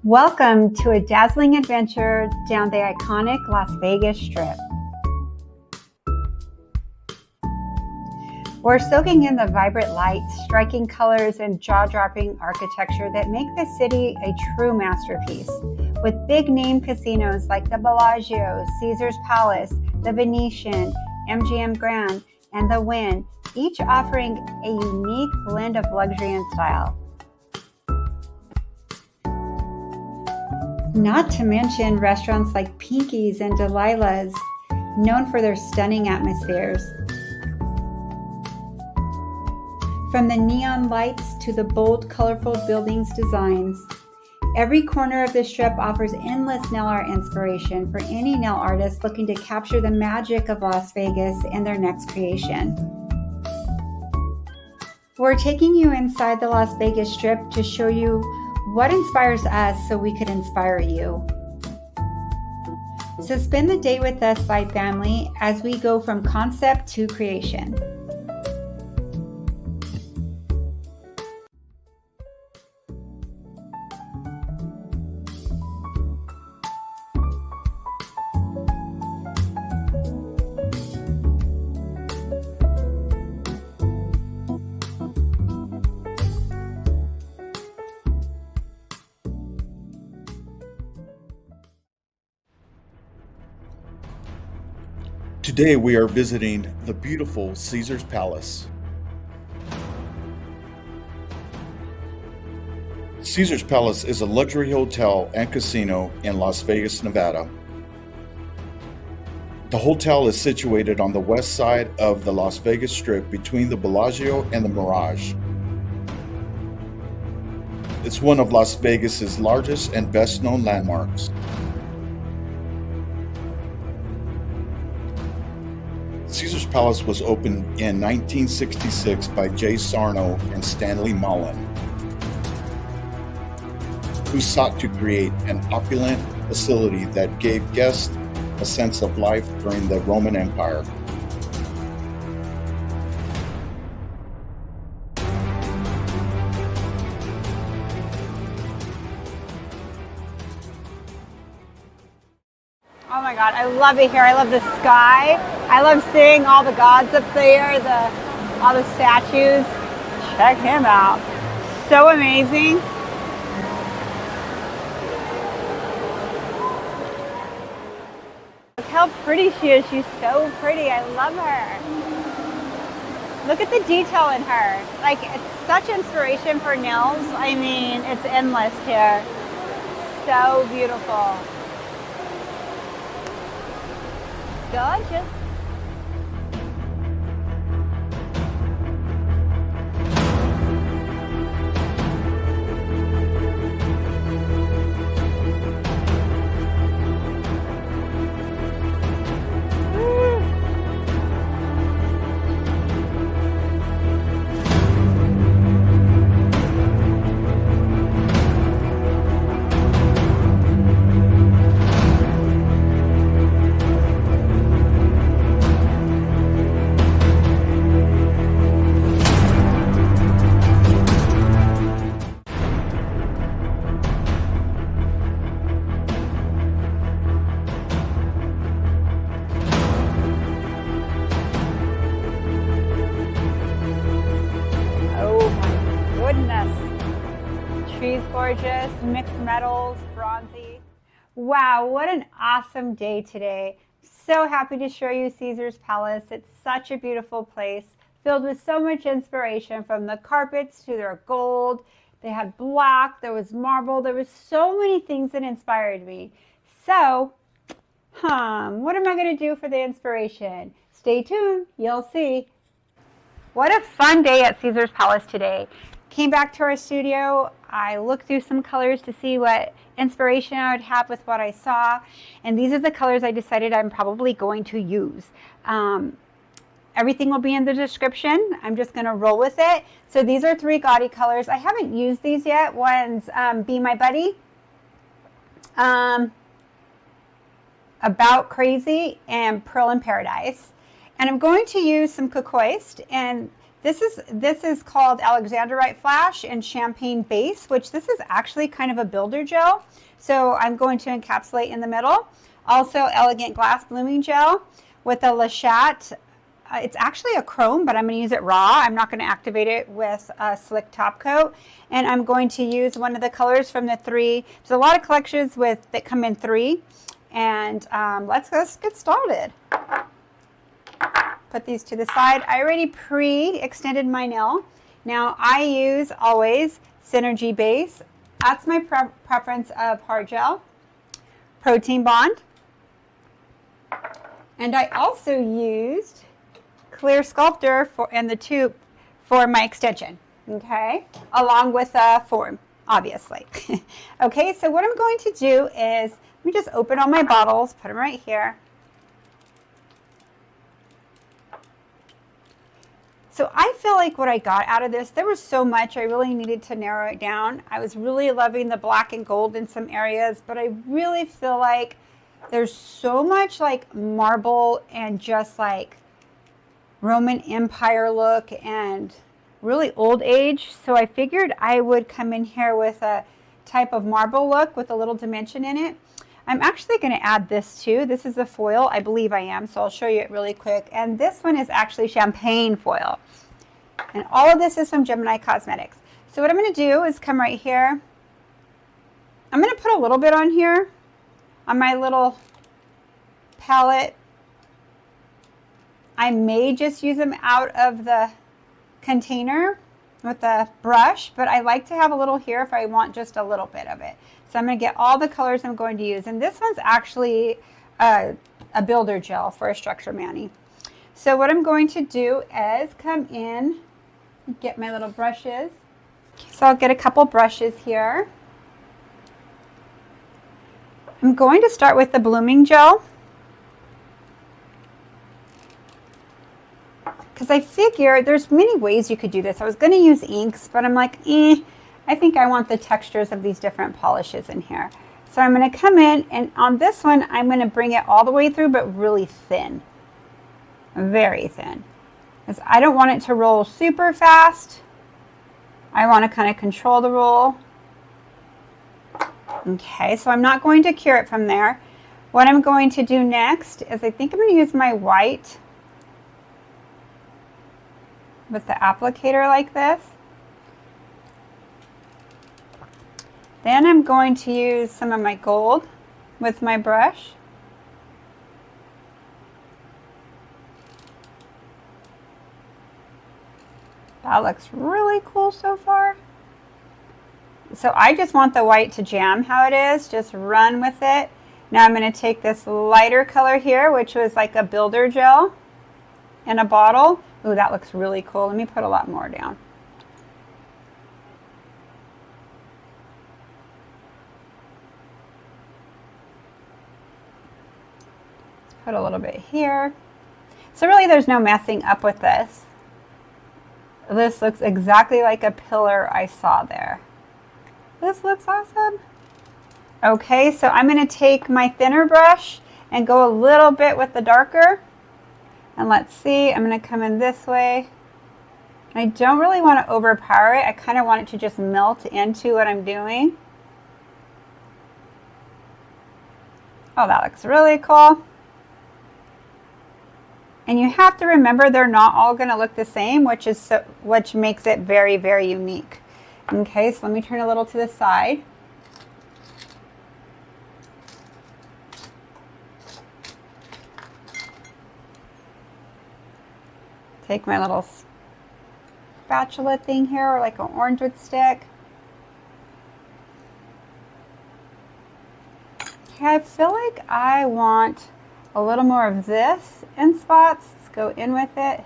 Welcome to a dazzling adventure down the iconic Las Vegas Strip. We're soaking in the vibrant lights, striking colors, and jaw-dropping architecture that make the city a true masterpiece. With big-name casinos like the Bellagio, Caesar's Palace, the Venetian, MGM Grand, and the Wynn, each offering a unique blend of luxury and style. Not to mention restaurants like Pinky's and Delilah's, known for their stunning atmospheres. From the neon lights to the bold, colorful buildings' designs, every corner of the Strip offers endless nail art inspiration for any nail artist looking to capture the magic of Las Vegas in their next creation. We're taking you inside the Las Vegas Strip to show you what inspires us so we could inspire you. So spend the day with us, Vibe family, as we go from concept to creation. Today we are visiting the beautiful Caesar's Palace. Caesar's Palace is a luxury hotel and casino in Las Vegas, Nevada. The hotel is situated on the west side of the Las Vegas Strip between the Bellagio and the Mirage. It's one of Las Vegas's largest and best-known landmarks. Caesar's Palace was opened in 1966 by Jay Sarno and Stanley Mullen, who sought to create an opulent facility that gave guests a sense of life during the Roman Empire. Oh my God, I love it here. I love the sky. I love seeing all the gods up there, all the statues. Check him out. So amazing. Look how pretty she is. She's so pretty. I love her. Look at the detail in her. Like, it's such inspiration for nails. I mean, it's endless here. So beautiful. Gorgeous. Trees gorgeous, mixed metals, bronzy. Wow, what an awesome day today. So happy to show you Caesar's Palace. It's such a beautiful place, filled with so much inspiration, from the carpets to their gold. They had black, there was marble, there was so many things that inspired me. So, what am I gonna do for the inspiration? Stay tuned, you'll see. What a fun day at Caesar's Palace today. Came back to our studio. I looked through some colors to see what inspiration I would have with what I saw. And these are the colors I decided I'm probably going to use. Everything will be in the description. I'm just going to roll with it. So these are 3 Gotti colors. I haven't used these yet. One's Be My Buddy, About Crazy, and Pearl in Paradise. And I'm going to use some Cocoist. And This is called Alexandrite Flash and Champagne Base, which this is actually kind of a builder gel. So I'm going to encapsulate in the middle. Also Elegant Glass Blooming Gel with a LeChat. It's actually a chrome, but I'm going to use it raw. I'm not going to activate it with a slick top coat. And I'm going to use one of the colors from the 3. There's a lot of collections that come in 3. And let's get started. Put these to the side. I already pre-extended my nail. Now I use always Synergy Base. That's my preference of hard gel. Protein Bond. And I also used Clear Sculptor and the tube for my extension, okay, along with a form, obviously. Okay, so what I'm going to do is, let me just open all my bottles, put them right here. So I feel like what I got out of this, there was so much, I really needed to narrow it down. I was really loving the black and gold in some areas, but I really feel like there's so much like marble and just like Roman Empire look and really old age. So I figured I would come in here with a type of marble look with a little dimension in it. I'm actually going to add this too. This is a foil. I believe I am, so I'll show you it really quick. And this one is actually champagne foil. And all of this is from Gemini Cosmetics. So what I'm going to do is come right here. I'm going to put a little bit on here on my little palette. I may just use them out of the container with a brush, but I like to have a little here if I want just a little bit of it. So I'm going to get all the colors I'm going to use. And this one's actually a builder gel for a structure mani. So what I'm going to do is come in and get my little brushes. So I'll get a couple brushes here. I'm going to start with the blooming gel, because I figure there's many ways you could do this. I was going to use inks, but I'm like, I think I want the textures of these different polishes in here. So I'm going to come in, and on this one, I'm going to bring it all the way through, but really thin. Very thin. Because I don't want it to roll super fast. I want to kind of control the roll. Okay, so I'm not going to cure it from there. What I'm going to do next is I think I'm going to use my white with the applicator like this. Then I'm going to use some of my gold with my brush. That looks really cool so far. So I just want the white to jam how it is, just run with it. Now I'm going to take this lighter color here, which was like a builder gel in a bottle. Ooh, that looks really cool. Let me put a lot more down. Let's put a little bit here. So really there's no messing up with this. This looks exactly like a pillar I saw there. This looks awesome. Okay, so I'm going to take my thinner brush and go a little bit with the darker. And let's see, I'm going to come in this way. I don't really want to overpower it. I kind of want it to just melt into what I'm doing. Oh, that looks really cool. And you have to remember they're not all going to look the same, which makes it very, very unique. Okay, so let me turn a little to the side. Take my little spatula thing here, or like an orange wood stick. Okay, I feel like I want a little more of this in spots. Let's go in with it.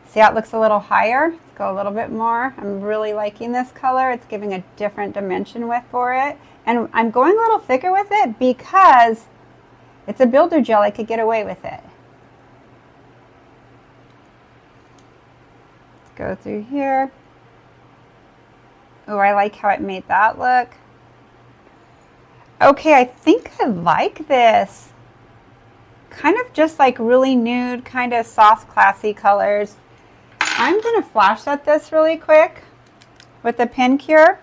See how it looks a little higher? Let's go a little bit more. I'm really liking this color. It's giving a different dimension for it. And I'm going a little thicker with it because it's a builder gel. I could get away with it. Let's go through here. Oh, I like how it made that look. Okay, I think I like this. Kind of just like really nude, kind of soft, classy colors. I'm going to flash set this really quick with the pin cure.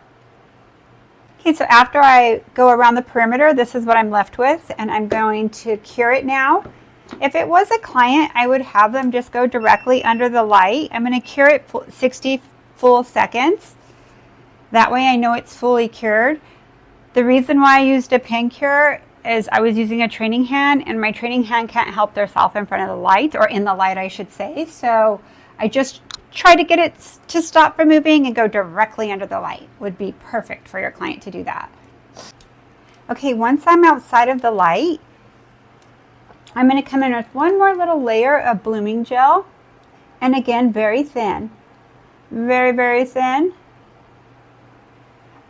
Okay, so after I go around the perimeter, this is what I'm left with, and I'm going to cure it now. If it was a client, I would have them just go directly under the light. I'm going to cure it 60 full seconds. That way I know it's fully cured. The reason why I used a pin cure is I was using a training hand, and my training hand can't help themselves in front of the light, or in the light I should say. So I just try to get it to stop from moving and go directly under the light. Would be perfect for your client to do that. Okay, once I'm outside of the light, I'm going to come in with one more little layer of blooming gel. And again, very thin. Very, very thin.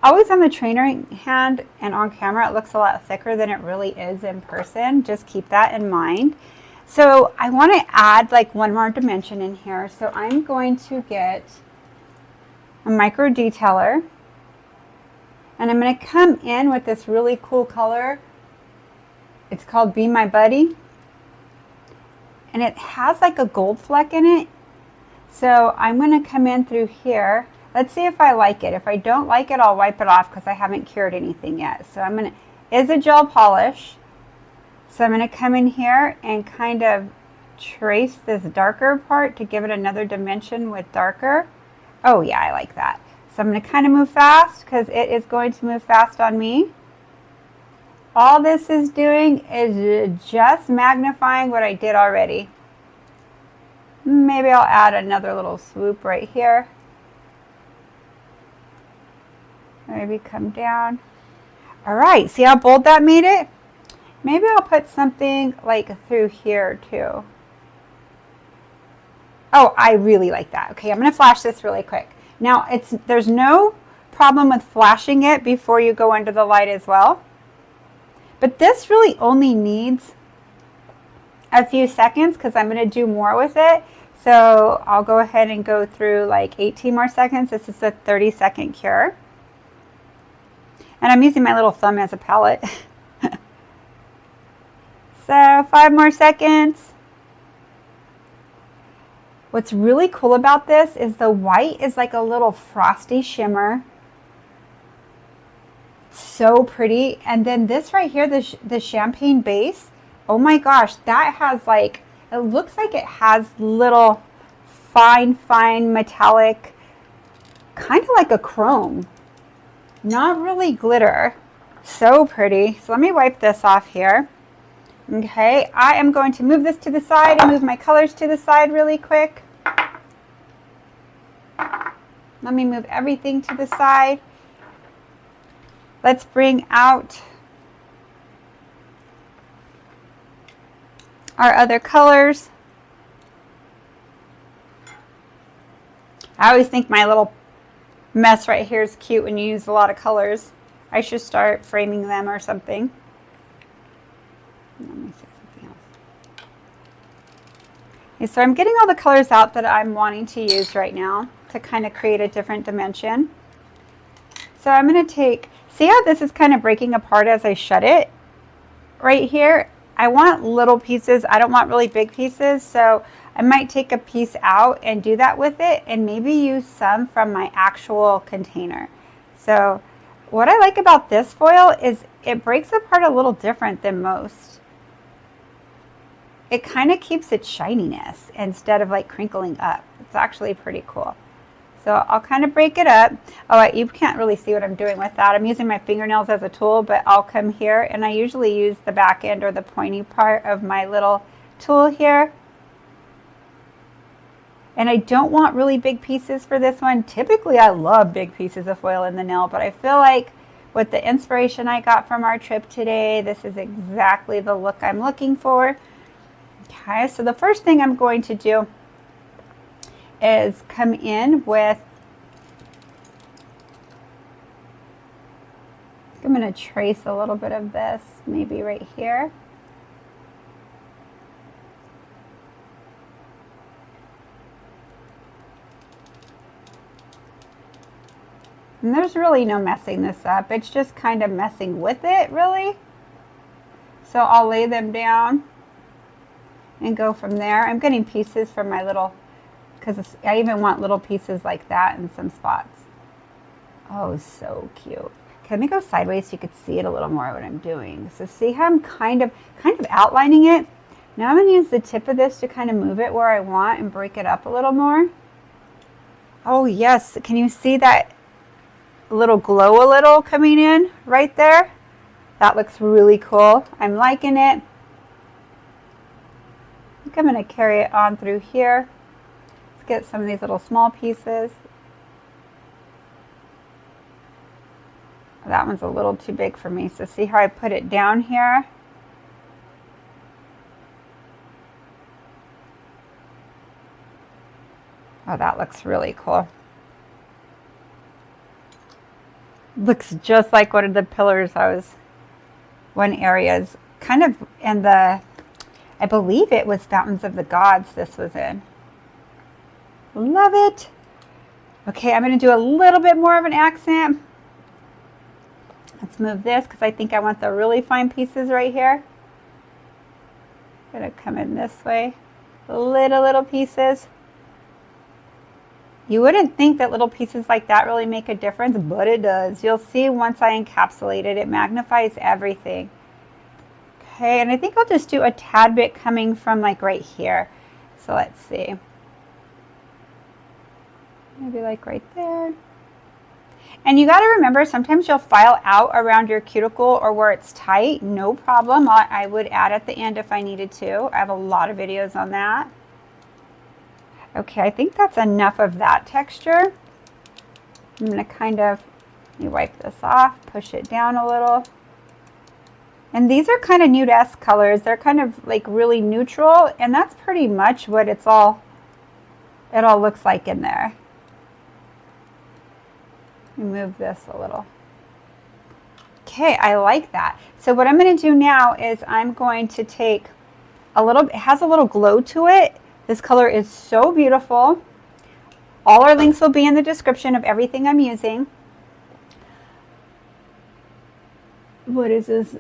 Always on the trainer hand and on camera, it looks a lot thicker than it really is in person. Just keep that in mind. So I want to add like one more dimension in here. So I'm going to get a micro detailer, and I'm going to come in with this really cool color. It's called Be My Buddy, and it has like a gold fleck in it. So I'm going to come in through here. Let's see if I like it. If I don't like it, I'll wipe it off because I haven't cured anything yet. So I'm going to, it's a gel polish. So I'm going to come in here and kind of trace this darker part to give it another dimension with darker. Oh yeah, I like that. So I'm going to kind of move fast because it is going to move fast on me. All this is doing is just magnifying what I did already. Maybe I'll add another little swoop right here. Maybe come down. All right, see how bold that made it? Maybe I'll put something like through here too. Oh, I really like that. Okay, I'm going to flash this really quick. Now, there's no problem with flashing it before you go under the light as well. But this really only needs a few seconds because I'm going to do more with it. So I'll go ahead and go through like 18 more seconds. This is a 30-second cure. And I'm using my little thumb as a palette. So 5 more seconds. What's really cool about this is the white is like a little frosty shimmer. So pretty. And then this right here, the champagne base, oh my gosh, that has like, it looks like it has little fine metallic, kind of like a chrome. Not really glitter. So pretty. So let me wipe this off here. Okay, I am going to move this to the side and move my colors to the side really quick. Let me move everything to the side. Let's bring out our other colors. I always think my little mess right here is cute when you use a lot of colors. I should start framing them or something. Let me say something else. Okay, so I'm getting all the colors out that I'm wanting to use right now to kind of create a different dimension. So I'm going to take, see how this is kind of breaking apart as I shut it? Right here, I want little pieces. I don't want really big pieces. So I might take a piece out and do that with it and maybe use some from my actual container. So what I like about this foil is it breaks apart a little different than most. It kind of keeps its shininess instead of like crinkling up. It's actually pretty cool. So I'll kind of break it up. Oh, you can't really see what I'm doing with that. I'm using my fingernails as a tool, but I'll come here and I usually use the back end or the pointy part of my little tool here. And I don't want really big pieces for this one. Typically, I love big pieces of foil in the nail, but I feel like with the inspiration I got from our trip today, this is exactly the look I'm looking for. Okay, so the first thing I'm going to do is come in with, I'm going to trace a little bit of this, maybe right here. And there's really no messing this up. It's just kind of messing with it, really. So I'll lay them down and go from there. I'm getting pieces from my little because I even want little pieces like that in some spots. Oh, so cute. Okay, let me go sideways so you could see it a little more what I'm doing. So see how I'm kind of outlining it? Now I'm going to use the tip of this to kind of move it where I want and break it up a little more. Oh yes, can you see that little glow a little coming in right there? That looks really cool. I'm liking it. I think I'm going to carry it on through here. Let's get some of these little small pieces. That one's a little too big for me, so see how I put it down here? Oh, that looks really cool. Looks just like one of the pillars one area is kind of in the, I believe it was Fountains of the Gods this was in. Love it. Okay, I'm going to do a little bit more of an accent. Let's move this because I think I want the really fine pieces right here. I'm going to come in this way. Little pieces. You wouldn't think that little pieces like that really make a difference, but it does. You'll see once I encapsulate it, it magnifies everything. Okay, and I think I'll just do a tad bit coming from like right here. So let's see. Maybe like right there. And you got to remember, sometimes you'll file out around your cuticle or where it's tight. No problem. I would add at the end if I needed to. I have a lot of videos on that. Okay, I think that's enough of that texture. I'm going to let me wipe this off, push it down a little. And these are kind of nude-esque colors. They're kind of like really neutral, and that's pretty much what it all looks like in there. Let me move this a little. Okay, I like that. So what I'm going to do now is I'm going to take it has a little glow to it. This color is so beautiful. All our links will be in the description of everything I'm using. What is this?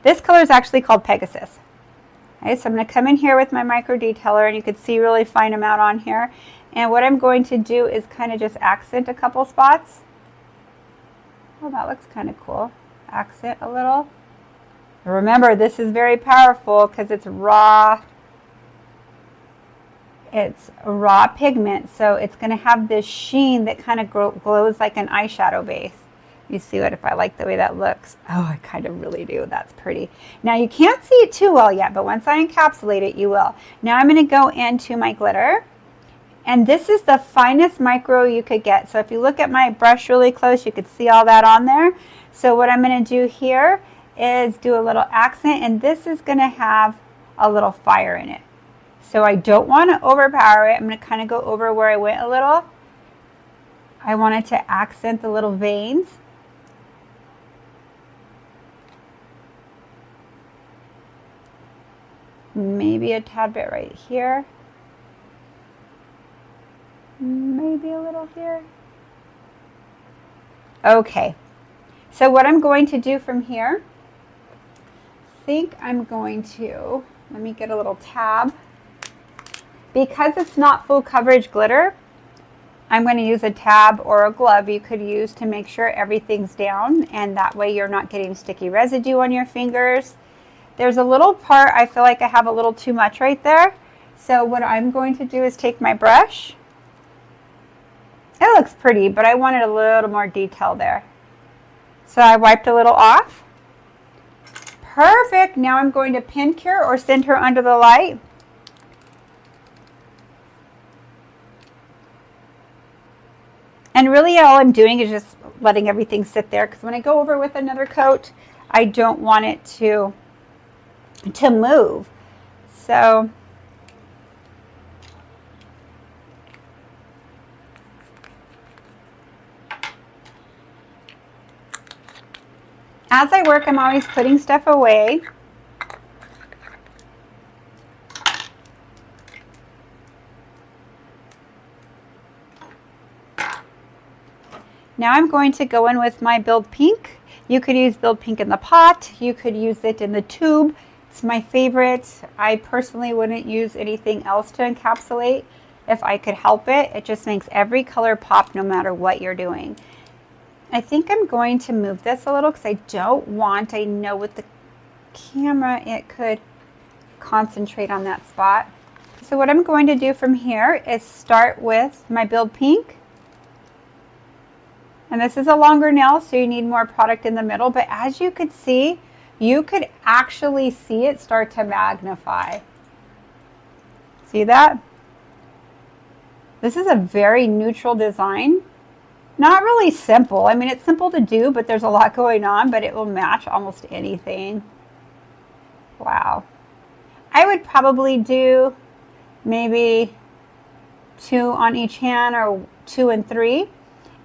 This color is actually called Pegasus. Okay, so I'm going to come in here with my micro detailer, and you can see really fine amount on here. And what I'm going to do is kind of just accent a couple spots. Oh, that looks kind of cool. Accent a little. Remember, this is very powerful because it's raw. It's raw pigment, so it's going to have this sheen that kind of glows like an eyeshadow base. You see what, if I like the way that looks? Oh, I kind of really do. That's pretty. Now, you can't see it too well yet, but once I encapsulate it, you will. Now, I'm going to go into my glitter. And this is the finest micro you could get. So if you look at my brush really close, you could see all that on there. So what I'm going to do here is do a little accent, and this is going to have a little fire in it. So I don't want to overpower it. I'm going to kind of go over where I went a little. I wanted to accent the little veins. Maybe a tad bit right here. Maybe a little here. Okay, so what I'm going to do from here, I think I'm going to, let me get a little tab. Because it's not full coverage glitter, I'm going to use a tab or a glove you could use to make sure everything's down, and that way you're not getting sticky residue on your fingers. There's a little part, I feel like I have a little too much right there. So what I'm going to do is take my brush. It looks pretty, but I wanted a little more detail there. So I wiped a little off. Perfect. Now I'm going to pin cure or send her under the light. And really all I'm doing is just letting everything sit there, because when I go over with another coat, I don't want it to move. So as I work, I'm always putting stuff away. Now I'm going to go in with my Build Pink. You could use Build Pink in the pot. You could use it in the tube. It's my favorite. I personally wouldn't use anything else to encapsulate if I could help it. It just makes every color pop no matter what you're doing. I think I'm going to move this a little because I know with the camera it could concentrate on that spot. So what I'm going to do from here is start with my Build Pink. And this is a longer nail, so you need more product in the middle. But as you could see, you could actually see it start to magnify. See that? This is a very neutral design. Not really simple. I mean, it's simple to do, but there's a lot going on, but it will match almost anything. Wow. I would probably do maybe 2 on each hand, or 2 and 3,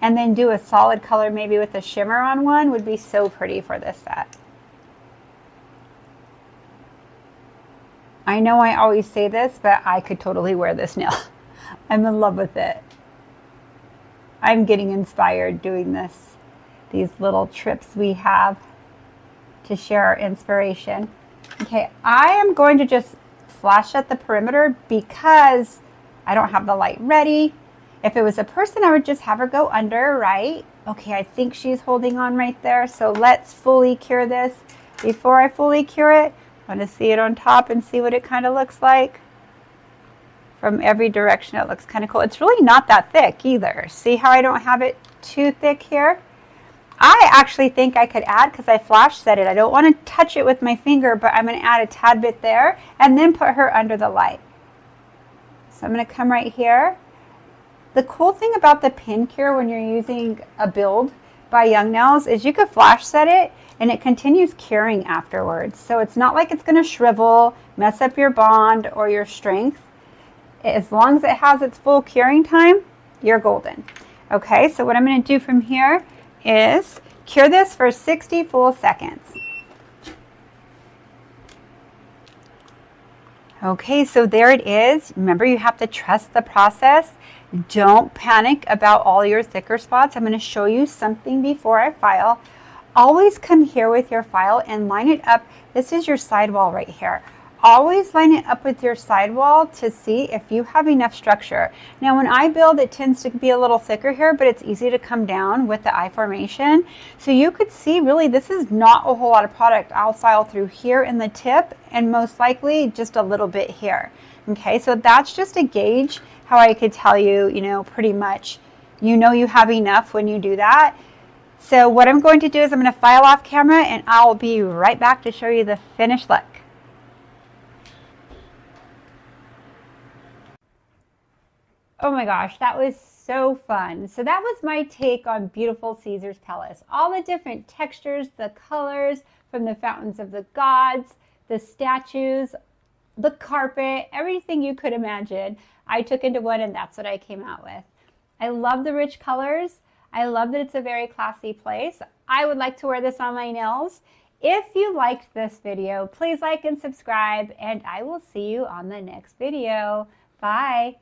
and then do a solid color maybe with a shimmer on one. Would be so pretty for this set. I know I always say this, but I could totally wear this nail. I'm in love with it. I'm getting inspired doing this. These little trips we have to share our inspiration. Okay, I am going to just flash at the perimeter because I don't have the light ready. If it was a person, I would just have her go under, right? Okay, I think she's holding on right there. So let's fully cure this. Before I fully cure it, I want to see it on top and see what it kind of looks like. From every direction, it looks kind of cool. It's really not that thick either. See how I don't have it too thick here? I actually think I could add, because I flash set it. I don't want to touch it with my finger, but I'm going to add a tad bit there and then put her under the light. So I'm going to come right here. The cool thing about the pin cure when you're using a build by Young Nails is you could flash set it and it continues curing afterwards. So it's not like it's going to shrivel, mess up your bond or your strength. As long as it has its full curing time, you're golden. Okay, so what I'm going to do from here is cure this for 60 full seconds. Okay, so there it is. Remember, you have to trust the process. Don't panic about all your thicker spots. I'm going to show you something before I file. Always come here with your file and line it up. This is your sidewall right here. Always line it up with your sidewall to see if you have enough structure. Now when I build, it tends to be a little thicker here, but it's easy to come down with the I formation. So you could see really this is not a whole lot of product. I'll file through here in the tip and most likely just a little bit here. Okay, so that's just a gauge how I could tell you, pretty much, you have enough when you do that. So what I'm going to do is I'm going to file off camera and I'll be right back to show you the finished look. Oh my gosh, that was so fun. So that was my take on beautiful Caesar's Palace. All the different textures, the colors, from the fountains of the gods, the statues, the carpet, everything you could imagine. I took into one and that's what I came out with. I love the rich colors. I love that it's a very classy place. I would like to wear this on my nails. If you liked this video, please like and subscribe, and I will see you on the next video. Bye.